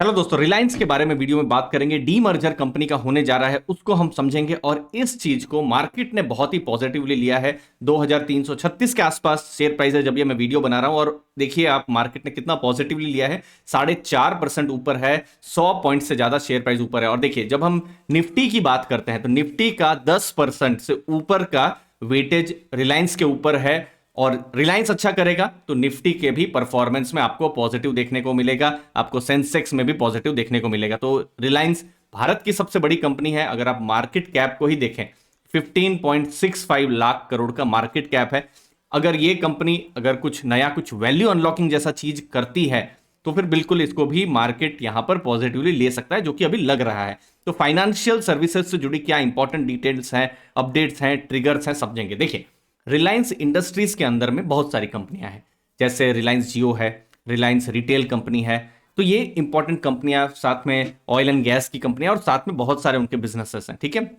Hello दोस्तों, रिलायंस के बारे में वीडियो में बात करेंगे। डीमर्जर कंपनी का होने जा रहा है, उसको हम समझेंगे और इस चीज को मार्केट ने बहुत ही पॉजिटिवली लिया है। 2336 के आसपास शेयर प्राइस है जब ये मैं वीडियो बना रहा हूं, और देखिए आप मार्केट ने कितना पॉजिटिवली लिया है। 4.5% ऊपर है, 100 पॉइंट से ज्यादा शेयर प्राइस ऊपर है। और देखिए जब हम निफ्टी की बात करते हैं तो निफ्टी का 10% से ऊपर का वेटेज रिलायंस के ऊपर है, और रिलायंस अच्छा करेगा तो निफ्टी के भी परफॉर्मेंस में आपको पॉजिटिव देखने को मिलेगा, आपको सेंसेक्स में भी पॉजिटिव देखने को मिलेगा। तो रिलायंस भारत की सबसे बड़ी कंपनी है। अगर आप मार्केट कैप को ही देखें, 15.65 लाख करोड़ का मार्केट कैप है। अगर ये कंपनी अगर कुछ नया, कुछ वैल्यू अनलॉकिंग जैसा चीज करती है तो फिर बिल्कुल इसको भी मार्केट यहां पर पॉजिटिवली ले सकता है, जो कि अभी लग रहा है। तो फाइनेंशियल सर्विसेज से जुड़ी क्या इंपॉर्टेंट डिटेल्स हैं, अपडेट्स हैं, ट्रिगर्स हैं, समझेंगे। देखिए रिलायंस इंडस्ट्रीज के अंदर में बहुत सारी कंपनियां हैं, जैसे रिलायंस जियो है, रिलायंस रिटेल कंपनी है। तो ये इंपॉर्टेंट कंपनियां, साथ में ऑयल एंड गैस की कंपनियां, और साथ में बहुत सारे उनके बिजनेसेस हैं, ठीक है।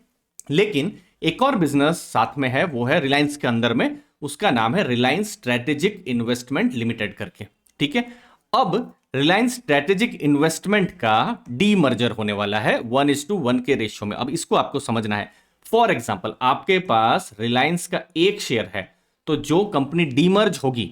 लेकिन एक और बिजनेस साथ में है, वो है रिलायंस के अंदर में, उसका नाम है रिलायंस स्ट्रेटेजिक इन्वेस्टमेंट लिमिटेड करके, ठीक है। अब रिलायंस स्ट्रेटेजिक इन्वेस्टमेंट का डीमर्जर होने वाला है 1:1 के रेशियो में। अब इसको आपको समझना है। फॉर एग्जाम्पल, आपके पास रिलायंस का एक शेयर है, तो जो कंपनी डीमर्ज होगी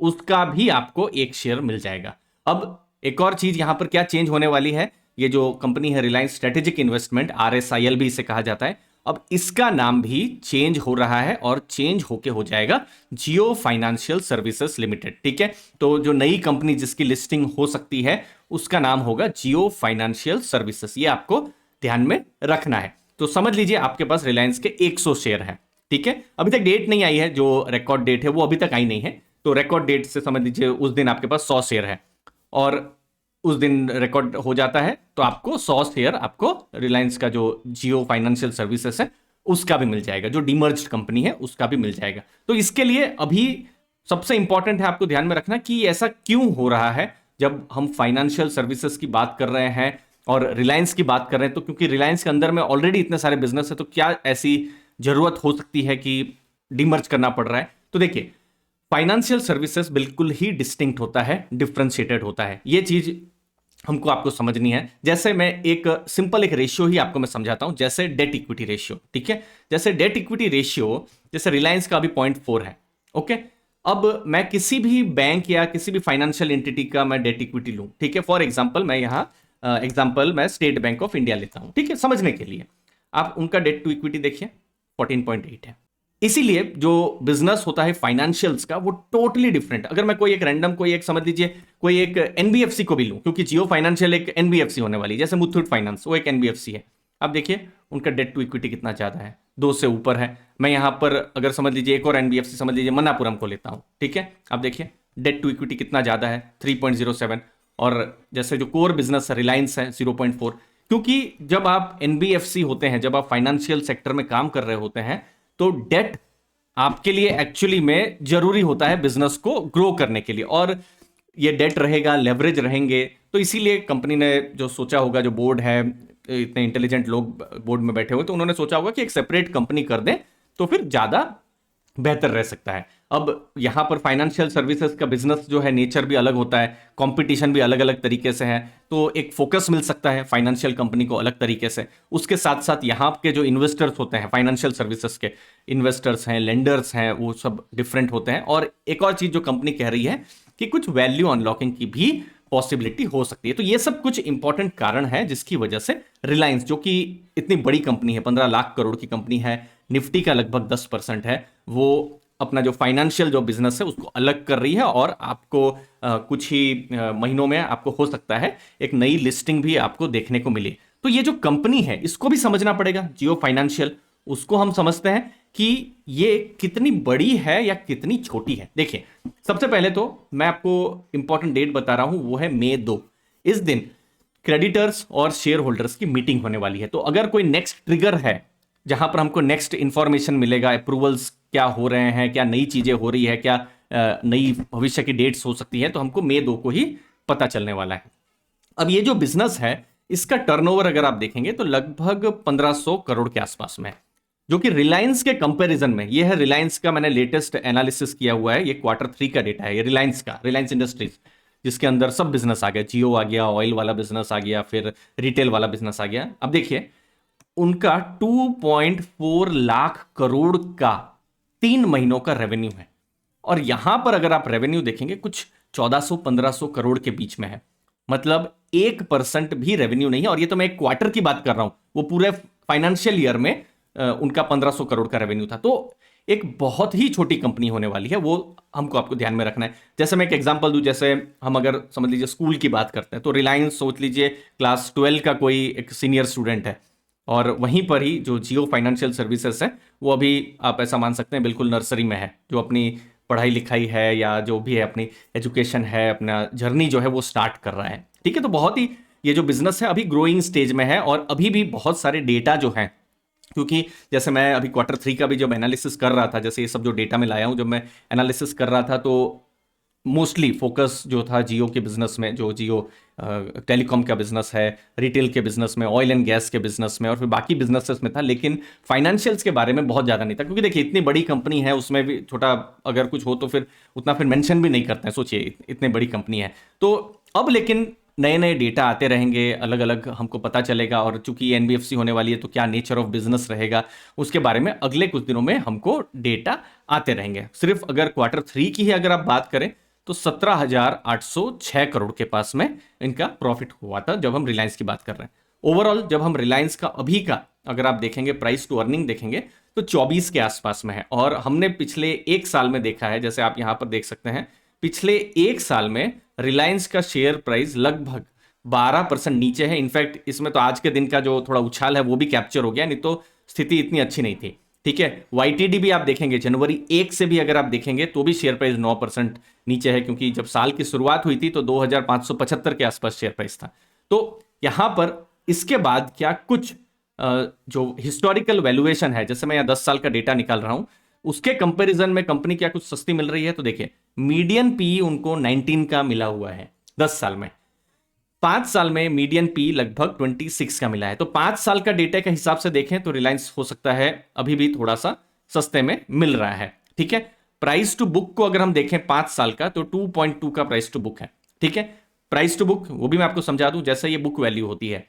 उसका भी आपको एक शेयर मिल जाएगा। अब एक और चीज यहां पर क्या चेंज होने वाली है, ये जो कंपनी है रिलायंस स्ट्रेटेजिक इन्वेस्टमेंट, RSIL भी इसे कहा जाता है, अब इसका नाम भी चेंज हो रहा है, और चेंज होके हो जाएगा जियो फाइनेंशियल सर्विसेज लिमिटेड, ठीक है। तो जो नई कंपनी जिसकी लिस्टिंग हो सकती है उसका नाम होगा जियो फाइनेंशियल सर्विसेज। ये आपको ध्यान में रखना है। तो समझ लीजिए आपके पास रिलायंस के 100 शेयर हैं, ठीक है। अभी तक डेट नहीं आई है, जो रिकॉर्ड डेट है वो अभी तक आई नहीं है, तो रिकॉर्ड डेट से समझ लीजिए उस दिन आपके पास 100 शेयर है, और उस दिन रिकॉर्ड हो जाता है तो आपको 100 शेयर आपको रिलायंस का जो जियो फाइनेंशियल सर्विसेज है उसका भी मिल जाएगा, जो डिमर्ज्ड कंपनी है उसका भी मिल जाएगा। तो इसके लिए अभी सबसे इंपॉर्टेंट है आपको ध्यान में रखना कि ऐसा क्यों हो रहा है। जब हम फाइनेंशियल सर्विसेज की बात कर रहे हैं और रिलायंस की बात कर रहे हैं, तो क्योंकि रिलायंस के अंदर में ऑलरेडी इतने सारे बिजनेस है, तो क्या ऐसी जरूरत हो सकती है कि डिमर्ज करना पड़ रहा है। तो देखिए फाइनेंशियल सर्विसेज बिल्कुल ही डिस्टिंक्ट होता है, डिफरेंशिएटेड होता है। ये चीज हमको आपको समझनी है। जैसे मैं एक सिंपल एक रेशियो ही आपको मैं समझाता हूं, जैसे डेट इक्विटी रेशियो, ठीक है। जैसे डेट इक्विटी रेशियो, जैसे रिलायंस का अभी 0.4 है, ओके। अब मैं किसी भी बैंक या किसी भी फाइनेंशियल एंटिटी का मैं डेट इक्विटी लूं, ठीक है। फॉर एग्जांपल मैं यहां एग्जांपल मैं स्टेट बैंक ऑफ इंडिया लेता हूं, ठीक है, समझने के लिए। आप उनका डेट टू इक्विटी देखिए, 14.8 है। इसीलिए जो बिजनेस होता है फाइनेंशियल्स का, वो टोटली डिफरेंट। अगर मैं कोई एक रैंडम, कोई एक समझ लीजिए कोई एक एनबीएफसी को भी लूं, क्योंकि जियो फाइनेंशियल एक एनबीएफसी होने वाली है, जैसे मुथूट फाइनेंस वो एक एनबीएफसी है। अब देखिए उनका डेट टू इक्विटी कितना ज्यादा है, 2 से ऊपर है। मैं यहां पर अगर समझ लीजिए एक और एनबीएफसी, समझ लीजिए मनापुरम को लेता हूं, ठीक है। अब देखिए डेट टू इक्विटी कितना ज्यादा है, 3.07। और जैसे जो कोर बिजनेस रिलायंस है 0.4। क्योंकि जब आप एनबीएफसी होते हैं, जब आप फाइनेंशियल सेक्टर में काम कर रहे होते हैं, तो डेट आपके लिए एक्चुअली में जरूरी होता है बिजनेस को ग्रो करने के लिए। और ये डेट रहेगा, लेवरेज रहेंगे, तो इसीलिए कंपनी ने जो सोचा होगा, जो बोर्ड है, इतने इंटेलिजेंट लोग बोर्ड में बैठे हुए, तो उन्होंने सोचा होगा कि एक सेपरेट कंपनी कर दें तो फिर ज्यादा बेहतर रह सकता है। अब यहां पर फाइनेंशियल सर्विसेज का बिजनेस जो है नेचर भी अलग होता है, कंपटीशन भी अलग अलग तरीके से है, तो एक फोकस मिल सकता है फाइनेंशियल कंपनी को अलग तरीके से। उसके साथ साथ यहाँ के जो इन्वेस्टर्स होते हैं, फाइनेंशियल सर्विसेज के इन्वेस्टर्स हैं, लेंडर्स हैं, वो सब डिफरेंट होते हैं। और एक और चीज जो कंपनी कह रही है कि कुछ वैल्यू अनलॉकिंग की भी पॉसिबिलिटी हो सकती है। तो ये सब कुछ इंपॉर्टेंट कारण है जिसकी वजह से रिलायंस, जो कि इतनी बड़ी कंपनी है, 15 लाख करोड़ की कंपनी है, निफ्टी का लगभग 10% है, वो अपना जो फाइनेंशियल जो बिजनेस है उसको अलग कर रही है। और आपको कुछ ही महीनों में आपको हो सकता है एक नई लिस्टिंग भी आपको देखने को मिले। तो ये जो कंपनी है इसको भी समझना पड़ेगा, जियो फाइनेंशियल, उसको हम समझते हैं कि ये कितनी बड़ी है या कितनी छोटी है। देखिए सबसे पहले तो मैं आपको इंपॉर्टेंट डेट बता रहा हूं, वो है मई 2। इस दिन क्रेडिटर्स और शेयर होल्डर्स की मीटिंग होने वाली है। तो अगर कोई नेक्स्ट ट्रिगर है जहां पर हमको नेक्स्ट इंफॉर्मेशन मिलेगा, अप्रूवल्स क्या हो रहे हैं, क्या नई चीजें हो रही है, क्या नई भविष्य की डेट्स हो सकती है, तो हमको मई 2 को ही पता चलने वाला है। अब ये जो बिजनेस है इसका टर्नओवर अगर आप देखेंगे तो लगभग 1500 करोड़ के आसपास में है, जो कि रिलायंस के कंपैरिजन में, ये है रिलायंस का, मैंने लेटेस्ट एनालिसिस किया हुआ है, ये Q3 का डेटा है, ये रिलायंस का, रिलायंस इंडस्ट्रीज, जिसके अंदर सब बिजनेस आ गया, जियो आ गया, ऑयल वाला बिजनेस आ गया, फिर रिटेल वाला बिजनेस आ गया। अब देखिए उनका 2.4 लाख करोड़ का 3 महीनों का रेवेन्यू है, और यहां पर अगर आप रेवेन्यू देखेंगे कुछ 1400-1500 करोड़ के बीच में है, मतलब 1% भी रेवेन्यू नहीं है। और ये तो मैं एक क्वार्टर की बात कर रहा हूं, वो पूरे फाइनेंशियल ईयर में उनका 1500 करोड़ का रेवेन्यू था। तो एक बहुत ही छोटी कंपनी होने वाली है, वो हमको आपको ध्यान में रखना है। जैसे मैं एक एग्जांपल दूं, जैसे हम अगर समझ लीजिए स्कूल की बात करते हैं, तो रिलायंस सोच लीजिए क्लास 12 का कोई एक सीनियर स्टूडेंट है, और वहीं पर ही जो जियो फाइनेंशियल सर्विसेज है वो अभी आप ऐसा मान सकते हैं बिल्कुल नर्सरी में है, जो अपनी पढ़ाई लिखाई है या जो भी है अपनी एजुकेशन है, अपना जर्नी जो है वो स्टार्ट कर रहा है। ठीक है, तो बहुत ही ये जो बिजनेस है अभी ग्रोइंग स्टेज में है, और अभी भी बहुत सारे डेटा जो है, क्योंकि जैसे मैं अभी Q3 का भी जब एनालिसिस कर रहा था, जैसे ये सब जो डेटा में लाया हूं, जब मैं एनालिसिस कर रहा था, तो मोस्टली फोकस जो था जियो के बिजनेस में, जो जियो टेलीकॉम का बिजनेस है, रिटेल के बिजनेस में, ऑयल एंड गैस के बिजनेस में, और फिर बाकी बिजनेसेस में था, लेकिन फाइनेंशियल्स के बारे में बहुत ज़्यादा नहीं था, क्योंकि देखिए इतनी बड़ी कंपनी है, उसमें भी छोटा अगर कुछ हो तो फिर उतना फिर मेंशन भी नहीं करते हैं। सोचिए इतनी बड़ी कंपनी है। तो अब लेकिन नए नए डेटा आते रहेंगे, अलग अलग हमको पता चलेगा, और चूंकि ये एनबीएफसी होने वाली है तो क्या नेचर ऑफ बिजनेस रहेगा उसके बारे में अगले कुछ दिनों में हमको डेटा आते रहेंगे। सिर्फ अगर Q3 की ही अगर आप बात करें तो 17,806 करोड़ के पास में इनका प्रॉफिट हुआ था, जब हम रिलायंस की बात कर रहे हैं। ओवरऑल जब हम रिलायंस का अभी का अगर आप देखेंगे प्राइस टू अर्निंग देखेंगे तो 24 के आसपास में है, और हमने पिछले एक साल में देखा है, जैसे आप यहां पर देख सकते हैं, पिछले एक साल में रिलायंस का शेयर प्राइस लगभग 12% नीचे है। इनफैक्ट इसमें तो आज के दिन का जो थोड़ा उछाल है वो भी कैप्चर हो गया, नहीं तो स्थिति इतनी अच्छी नहीं थी। ठीक है, वाईटीडी भी आप देखेंगे जनवरी 1 से भी अगर आप देखेंगे तो भी शेयर प्राइस 9% नीचे है, क्योंकि जब साल की शुरुआत हुई थी तो 2575 के आसपास शेयर प्राइस था। तो यहां पर इसके बाद क्या कुछ जो हिस्टोरिकल वैल्यूएशन है, जैसे मैं यहां 10 साल का डेटा निकाल रहा हूं, उसके कंपैरिजन में कंपनी क्या कुछ सस्ती मिल रही है। तो देखिए मीडियन पी उनको 19 का मिला हुआ है 10 साल में, 5 साल में मीडियन पी लगभग 26 का मिला है। तो 5 साल का डेटा के हिसाब से देखें तो रिलायंस हो सकता है अभी भी थोड़ा सा सस्ते में मिल रहा है। ठीक है, प्राइस टू बुक को अगर हम देखें 5 साल का तो 2.2 का प्राइस टू बुक है। ठीक है, प्राइस टू बुक वो भी मैं आपको समझा दूं, जैसे ये बुक वैल्यू होती है।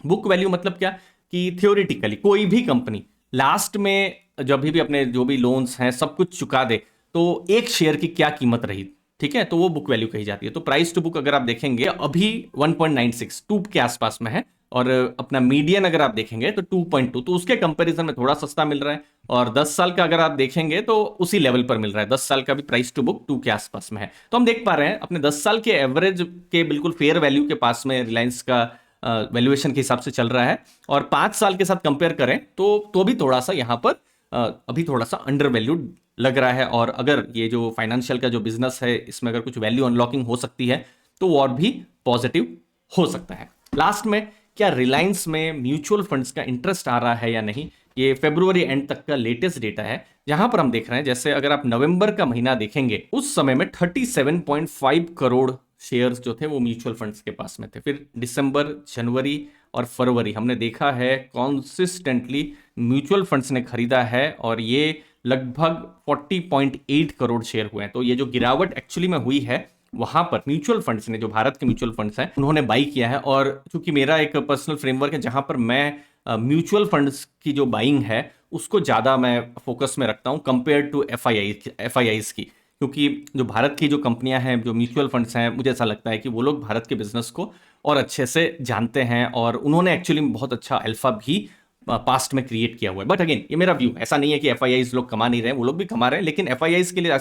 बुक वैल्यू मतलब क्या कि थियोरिटिकली कोई भी कंपनी लास्ट में जब भी अपने जो भी लोन्स हैं सब कुछ चुका दे तो एक शेयर की क्या कीमत रही, ठीक है, तो वो बुक वैल्यू कही जाती है। तो प्राइस टू बुक अगर आप देखेंगे अभी 1.96 2 के आसपास में है, और अपना मीडियन अगर आप देखेंगे तो 2.2, तो उसके कंपैरिजन में थोड़ा सस्ता मिल रहा है। और 10 साल का अगर आप देखेंगे तो उसी लेवल पर मिल रहा है, 10 साल का भी प्राइस टू बुक 2 के आसपास में है। तो हम देख पा रहे हैं अपने 10 साल के एवरेज के बिल्कुल फेयर वैल्यू के पास में रिलायंस का वैल्यूएशन के हिसाब से चल रहा है, और 5 साल के साथ कंपेयर करें तो भी थोड़ा सा यहां पर अभी थोड़ा सा अंडर वैल्यूड लग रहा है। और अगर ये जो फाइनेंशियल का जो बिजनेस है इसमें अगर कुछ वैल्यू अनलॉकिंग हो सकती है तो वो और भी पॉजिटिव हो सकता है। लास्ट में क्या रिलायंस में म्यूचुअल फंड्स का इंटरेस्ट आ रहा है या नहीं, ये फरवरी एंड तक का लेटेस्ट डेटा है, जहां पर हम देख रहे हैं जैसे अगर आप नवंबर का महीना देखेंगे उस समय में 37.5 करोड़ शेयर्स जो थे वो म्यूचुअल फंड्स के पास में थे। फिर दिसंबर, जनवरी और फरवरी हमने देखा है कॉन्सिस्टेंटली म्यूचुअल फंड्स ने खरीदा है, और ये लगभग 40.8 करोड़ शेयर हुए हैं। तो ये जो गिरावट एक्चुअली में हुई है वहां पर म्यूचुअल फंड्स ने, जो भारत के म्यूचुअल फंड्स हैं, उन्होंने बाई किया है। और चूंकि मेरा एक पर्सनल फ्रेमवर्क है जहां पर मैं म्यूचुअल फंड्स की जो बाइंग है उसको ज़्यादा मैं फोकस में रखता हूं कंपेयर टू एफआईआईज की, क्योंकि जो भारत की जो कंपनियां हैं, जो म्यूचुअल फंड्स हैं, मुझे ऐसा लगता है कि वो लोग भारत के बिजनेस को और अच्छे से जानते हैं, और उन्होंने एक्चुअली बहुत अच्छा अल्फा भी पास्ट में क्रिएट किया हुआ है। बट अगेन ये मेरा व्यू, ऐसा नहीं है कि एफआईआईज लोग कमा नहीं रहे हैं, वो लोग भी कमा रहे हैं, लेकिन एफआईआईज के लिए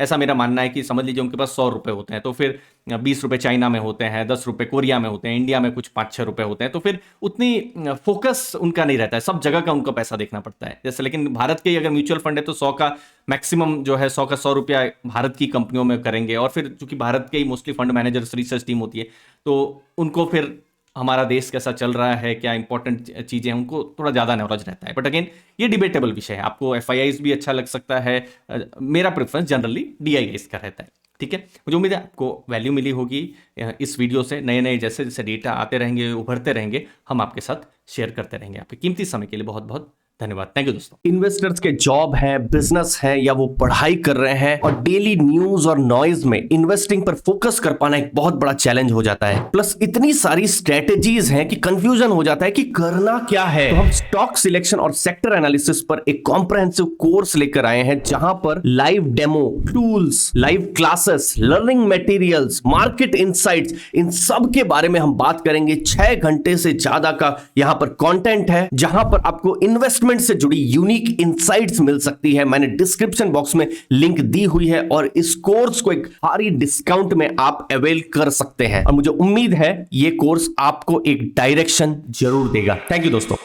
ऐसा मेरा मानना है कि समझ लीजिए उनके पास 100 रुपए होते हैं तो फिर 20 रुपए चाइना में होते हैं, 10 रुपए कोरिया में होते हैं, इंडिया में कुछ 5-6 रुपए होते हैं, तो फिर उतनी फोकस उनका नहीं रहता है, सब जगह का उनको पैसा देखना पड़ता है। जैसे लेकिन भारत के अगर म्यूचुअल फंड है तो 100 का मैक्सिमम जो है 100 का 100 रुपया भारत की कंपनियों में करेंगे, और फिर चूंकि भारत के ही mostly fund managers research team होती है तो उनको फिर हमारा देश कैसा चल रहा है, क्या इंपॉर्टेंट चीजें, उनको थोड़ा ज्यादा नॉलेज रहता है। बट अगेन ये डिबेटेबल विषय है, आपको एफआईआईज भी अच्छा लग सकता है, मेरा प्रेफरेंस जनरली डीआईआईज का रहता है। ठीक है, मुझे उम्मीद है आपको वैल्यू मिली होगी इस वीडियो से। नए नए जैसे जैसे डेटा आते रहेंगे, उभरते रहेंगे, हम आपके साथ शेयर करते रहेंगे। आपके कीमती समय के लिए बहुत बहुत धन्यवाद। थैंक यू दोस्तों। इन्वेस्टर्स के जॉब है, बिजनेस है या वो पढ़ाई कर रहे हैं और डेली न्यूज और नॉइज में इन्वेस्टिंग पर फोकस कर पाना एक बहुत बड़ा चैलेंज हो जाता है। प्लस इतनी सारी स्ट्रेटेजीज हैं कि कंफ्यूजन हो जाता है कि करना क्या है। तो हम स्टॉक सिलेक्शन और सेक्टर एनालिसिस पर एक कॉम्प्रिहेंसिव कोर्स लेकर आए हैं, जहां पर live demo, tools, live classes, learning materials, market insights, इन सब के बारे में हम बात करेंगे। 6 घंटे से ज्यादा का यहां पर कंटेंट है, जहां पर आपको इन्वेस्टमेंट से जुड़ी यूनिक इनसाइट्स मिल सकती है। मैंने डिस्क्रिप्शन बॉक्स में लिंक दी हुई है और इस कोर्स को एक भारी डिस्काउंट में आप अवेल कर सकते हैं और मुझे उम्मीद है ये कोर्स आपको एक डायरेक्शन जरूर देगा। थैंक यू दोस्तों।